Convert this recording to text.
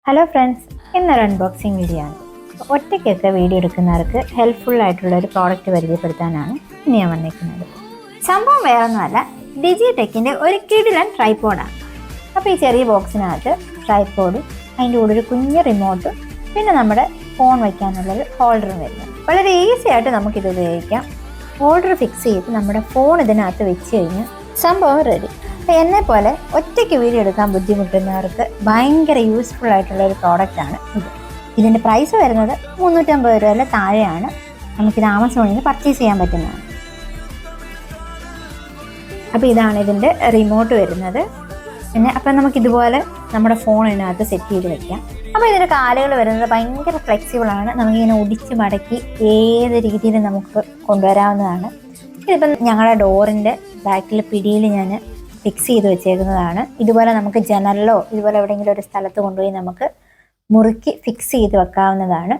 Hello friends, ഇന്നൊരു unboxing video ആണ്. ഒറ്റയ്ക്കൊക്കെ video എടുക്കുന്നവർക്ക് ഹെൽപ്ഫുൾ ആയിട്ടുള്ള ഒരു പ്രോഡക്റ്റ് പരിചയപ്പെടുത്താനാണ് ഇനി ഞാൻ വന്നിരിക്കുന്നത്. സംഭവം വേറൊന്നുമല്ല, ഡിജിടെക്കിൻ്റെ ഒരു കിടിലൻ ട്രൈപോഡാണ്. അപ്പോൾ ഈ ചെറിയ ബോക്സിനകത്ത് ട്രൈപോഡും അതിൻ്റെ കൂടെ ഒരു കുഞ്ഞ് റിമോട്ടും പിന്നെ നമ്മുടെ ഫോൺ വയ്ക്കാനുള്ളൊരു ഹോൾഡറും വരുന്നത്. വളരെ ഈസി ആയിട്ട് നമുക്കിത് ഉപയോഗിക്കാം. ഹോൾഡർ ഫിക്സ് ചെയ്ത് നമ്മുടെ ഫോൺ ഇതിനകത്ത് വെച്ച് കഴിഞ്ഞ് സംഭവം റെഡി. അപ്പോൾ എന്നെപ്പോലെ ഒറ്റയ്ക്ക് വീഡിയോ എടുക്കാൻ ബുദ്ധിമുട്ടുന്നവർക്ക് ഭയങ്കര യൂസ്ഫുൾ ആയിട്ടുള്ള ഒരു പ്രോഡക്റ്റാണ് ഇത്. ഇതിൻ്റെ പ്രൈസ് വരുന്നത് 350 രൂപയിലെ താഴെയാണ്. നമുക്കിത് ആമസോണിൽ നിന്ന് പർച്ചേസ് ചെയ്യാൻ പറ്റുന്നതാണ്. അപ്പോൾ ഇതാണ് ഇതിൻ്റെ റിമോട്ട് വരുന്നത്. പിന്നെ അപ്പം നമുക്കിതുപോലെ നമ്മുടെ ഫോൺ ഇതിനകത്ത് സെറ്റ് ചെയ്ത് വെക്കാം. അപ്പോൾ ഇതിൻ്റെ കാലുകൾ വരുന്നത് ഭയങ്കര ഫ്ലെക്സിബിളാണ്. നമുക്കിങ്ങനെ ഒടിച്ച് മടക്കി ഏത് രീതിയിൽ നമുക്ക് കൊണ്ടുവരാവുന്നതാണ്. ഇതിപ്പം ഞങ്ങളുടെ ഡോറിൻ്റെ ബാക്കിൽ പിടിയിൽ ഞാൻ ഫിക്സ് ചെയ്ത് വെച്ചേക്കുന്നതാണ്. ഇതുപോലെ നമുക്ക് ജനലിലോ ഇതുപോലെ എവിടെയെങ്കിലും ഒരു സ്ഥലത്ത് കൊണ്ടുപോയി നമുക്ക് മുറുക്കി ഫിക്സ് ചെയ്ത് വെക്കാവുന്നതാണ്.